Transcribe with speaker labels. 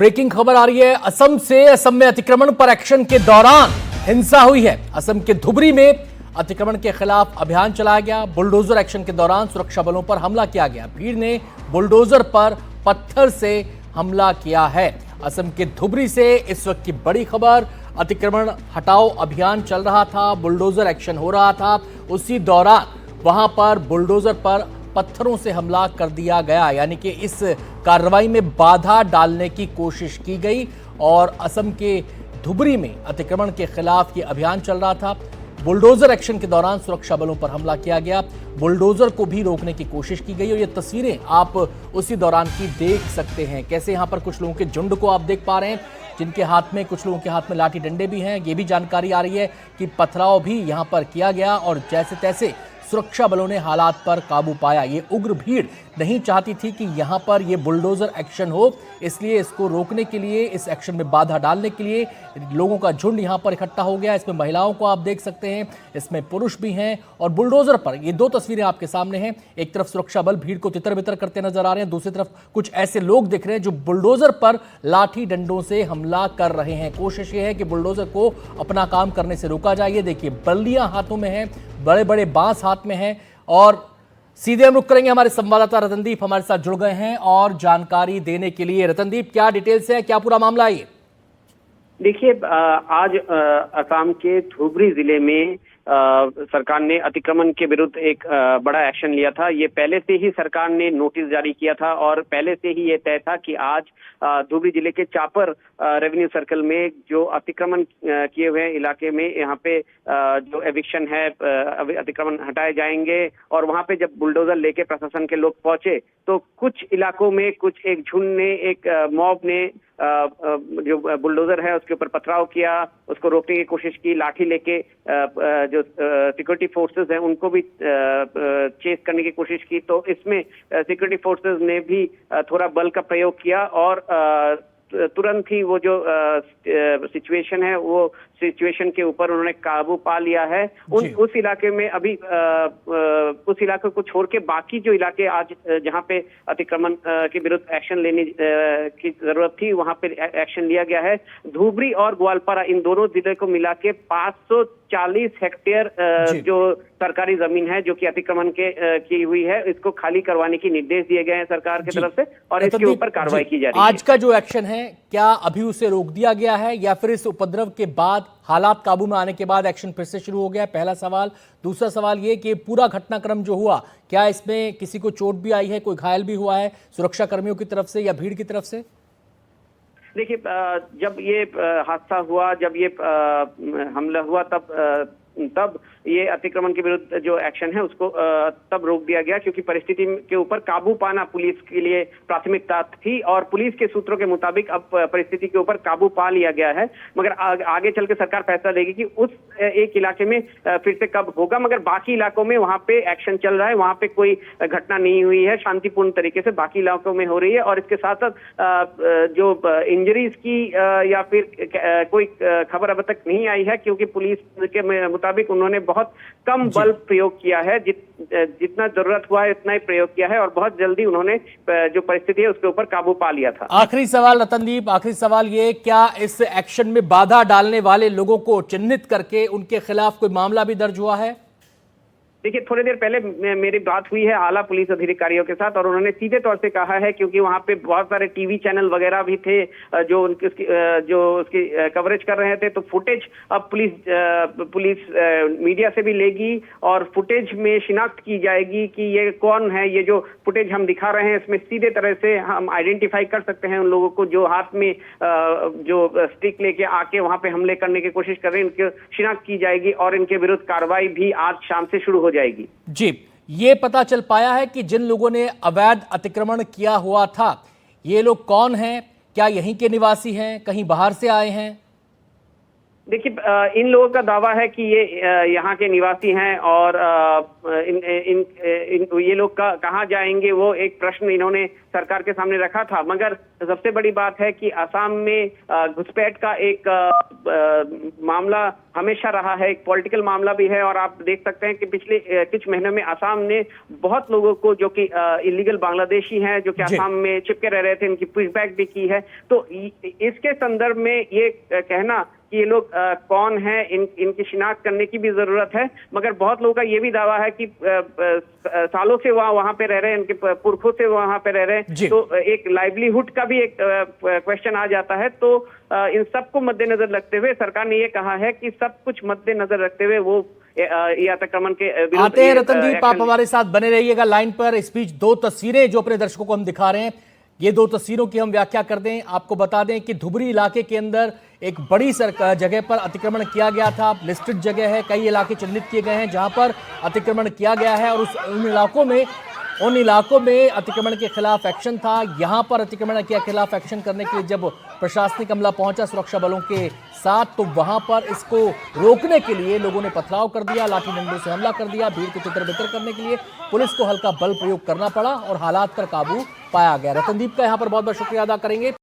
Speaker 1: Breaking खबर आ रही है असम से। असम में अतिक्रमण पर एक्शन के दौरान हिंसा हुई है। असम के धुबरी में अतिक्रमण के खिलाफ अभियान चलाया गया। बुलडोजर एक्शन के दौरान सुरक्षा बलों पर हमला किया गया। भीड़ ने बुलडोजर पर पत्थर से हमला किया है। असम के धुबरी से इस वक्त की बड़ी खबर। अतिक्रमण हटाओ अभियान चल रहा था, बुलडोजर एक्शन हो रहा था, उसी दौरान वहां पर बुलडोजर पर पत्थरों से हमला कर दिया गया। यानी कि इस कार्रवाई में बाधा डालने की कोशिश की गई और असम के धुबरी में अतिक्रमण के खिलाफ ये अभियान चल रहा था। बुलडोजर एक्शन के दौरान सुरक्षा बलों पर हमला किया गया। बुलडोजर को भी रोकने की कोशिश की गई और ये तस्वीरें आप उसी दौरान की देख सकते हैं। कैसे यहां पर कुछ लोगों के झुंड को आप देख पा रहे हैं, जिनके हाथ में, कुछ लोगों के हाथ में लाठी डंडे भी हैं। ये भी जानकारी आ रही है कि पथराव भी यहां पर किया गया और जैसे तैसे सुरक्षा बलों ने हालात पर काबू पाया। ये उग्र भीड़ नहीं चाहती थी कि यहां पर ये बुलडोजर एक्शन हो, इसलिए इसको रोकने के लिए, इस एक्शन में बाधा डालने के लिए लोगों का झुंड यहां पर इकट्ठा हो गया। इसमें महिलाओं को आप देख सकते हैं, इसमें पुरुष भी हैं और बुलडोजर पर ये दो तस्वीरें आपके सामने हैं। एक तरफ सुरक्षा बल भीड़ को तितर बितर करते नजर आ रहे हैं, दूसरी तरफ कुछ ऐसे लोग दिख रहे हैं जो बुलडोजर पर लाठी डंडों से हमला कर रहे हैं। कोशिश ये है कि बुलडोजर को अपना काम करने से रोका जाए। ये देखिए, बल्लियां हाथों में हैं, बड़े बड़े बांस हाथ में हैं और सीधे हम रुक करेंगे। हमारे संवाददाता रतनदीप हमारे साथ जुड़ गए हैं और जानकारी देने के लिए। रतनदीप, क्या डिटेल्स है, क्या पूरा मामला है?
Speaker 2: देखिए, आज असम के धुबरी जिले में सरकार ने अतिक्रमण के विरुद्ध एक बड़ा एक्शन लिया था। ये पहले से ही सरकार ने नोटिस जारी किया था और पहले से ही ये तय था कि आज धुबरी जिले के चापर रेवेन्यू सर्कल में जो अतिक्रमण किए हुए इलाके में यहाँ पे जो एविक्शन है, अतिक्रमण हटाए जाएंगे। और वहाँ पे जब बुलडोजर लेके प्रशासन के लोग पहुंचे तो कुछ इलाकों में कुछ एक झुंड ने, एक मॉब ने जो बुलडोजर है उसके ऊपर पथराव किया, उसको रोकने की कोशिश की। लाठी लेके जो सिक्योरिटी फोर्सेस हैं उनको भी चेस करने की कोशिश की। तो इसमें सिक्योरिटी फोर्सेस ने भी थोड़ा बल का प्रयोग किया और तुरंत ही वो जो सिचुएशन है, वो सिचुएशन के ऊपर उन्होंने काबू पा लिया है। उस इलाके में अभी उस इलाके को छोड़ के बाकी जो इलाके आज जहां पे अतिक्रमण के विरुद्ध एक्शन लेने की जरूरत थी, वहां पे एक्शन लिया गया है। धुबरी और ग्वालपारा, इन दोनों जिले को मिला के 540 हेक्टेयर जो सरकारी जमीन है जो कि अतिक्रमण के की हुई है, इसको खाली करवाने की निर्देश दिए गए हैं सरकार की तरफ से और इसके ऊपर कार्रवाई की जा रही है।
Speaker 1: आज का जो एक्शन है, क्या अभी उसे रोक दिया गया है या फिर इस उपद्रव के बाद, हालात काबू में आने के बाद एक्शन फिर से शुरू हो गया? पहला सवाल। दूसरा सवाल ये कि पूरा घटनाक्रम जो हुआ, क्या इसमें किसी को चोट भी आई है, कोई घायल भी हुआ है सुरक्षा कर्मियों की तरफ से या भीड़ की तरफ से?
Speaker 2: देखिए, जब ये हादसा हुआ, जब ये हमला हुआ, तब ये अतिक्रमण के विरुद्ध जो एक्शन है उसको तब रोक दिया गया क्योंकि परिस्थिति के ऊपर काबू पाना पुलिस के लिए प्राथमिकता थी और पुलिस के सूत्रों के मुताबिक अब परिस्थिति के ऊपर काबू पा लिया गया है। मगर आगे चल के सरकार फैसला लेगी कि उस एक इलाके में फिर से कब होगा। मगर बाकी इलाकों में वहां पे एक्शन चल रहा है, वहां पे कोई घटना नहीं हुई है, शांतिपूर्ण तरीके से बाकी इलाकों में हो रही है। और इसके साथ साथ जो इंजरीज की या फिर कोई खबर अब तक नहीं आई है क्योंकि पुलिस के मुताबिक उन्होंने बहुत कम बल प्रयोग किया है, जितना जरूरत हुआ है उतना ही प्रयोग किया है और बहुत जल्दी उन्होंने जो परिस्थिति है उसके ऊपर काबू पा लिया था।
Speaker 1: आखिरी सवाल रतनदीप, आखिरी सवाल ये, क्या इस एक्शन में बाधा डालने वाले लोगों को चिन्हित करके उनके खिलाफ कोई मामला भी दर्ज हुआ है?
Speaker 2: देखिए, थोड़ी देर पहले मेरी बात हुई है आला पुलिस अधिकारियों के साथ और उन्होंने सीधे तौर से कहा है, क्योंकि वहां पे बहुत सारे टीवी चैनल वगैरह भी थे जो उसकी कवरेज कर रहे थे, तो फुटेज अब पुलिस मीडिया से भी लेगी और फुटेज में शिनाख्त की जाएगी कि ये कौन है। ये जो फुटेज हम दिखा रहे हैं इसमें सीधे तरह से हम आइडेंटिफाई कर सकते हैं उन लोगों को जो हाथ में जो स्टिक लेके आके वहां पे हमले करने की कोशिश कर रहे हैं। इनकी शिनाख्त की जाएगी और इनके विरुद्ध कार्रवाई भी आज शाम से शुरू हो जाएगी।
Speaker 1: जी, ये पता चल पाया है कि जिन लोगों ने अवैध अतिक्रमण किया हुआ था, ये लोग कौन हैं? क्या यहीं के निवासी हैं, कहीं बाहर से आए हैं?
Speaker 2: देखिए, इन लोगों का दावा है कि ये यहाँ के निवासी हैं और ये लोग कहाँ जाएंगे, वो एक प्रश्न इन्होंने सरकार के सामने रखा था। मगर सबसे बड़ी बात है कि असम में घुसपैठ का एक मामला हमेशा रहा है, एक पॉलिटिकल मामला भी है। और आप देख सकते हैं कि पिछले कुछ महीनों में असम ने बहुत लोगों को, जो कि इलीगल बांग्लादेशी हैं, जो कि असम में चिपके रह रहे थे, इनकी पुशबैक भी की है। तो इसके संदर्भ में ये कहना कि ये लोग कौन है, इनकी शिनाख्त करने की भी जरूरत है। मगर बहुत लोगों का ये भी दावा है कि सालों से वहां पे रह रहे हैं, इनके पुरखों से वहां पे रह रहे हैं, तो एक लाइवलीहुड का भी एक क्वेश्चन आ जाता है। तो इन सबको मद्देनजर रखते हुए सरकार ने ये कहा है कि सब कुछ मद्देनजर रखते हुए वो ये अतिक्रमण के विरुद्ध
Speaker 1: आते हैं। रतनदीप, आप हमारे साथ बने रहिएगा लाइन पर। इस बीच दो तस्वीरें जो अपने दर्शकों को हम दिखा रहे हैं, ये दो तस्वीरों की हम व्याख्या कर दें। आपको बता दें कि धुबरी इलाके के अंदर एक बड़ी जगह पर अतिक्रमण किया गया था। लिस्टेड जगह है, कई इलाके चिन्हित किए गए हैं जहां पर अतिक्रमण किया गया है, और उन इलाकों में अतिक्रमण के खिलाफ एक्शन था। यहां पर अतिक्रमण के खिलाफ एक्शन करने के लिए जब प्रशासनिक अमला पहुंचा सुरक्षा बलों के साथ, तो वहां पर इसको रोकने के लिए लोगों ने पथराव कर दिया, लाठी डंडों से हमला कर दिया। भीड़ को तितर-बितर करने के लिए पुलिस को हल्का बल प्रयोग करना पड़ा और हालात पर काबू पाया गया। रतनदीप का यहां पर बहुत बहुत शुक्रिया अदा करेंगे।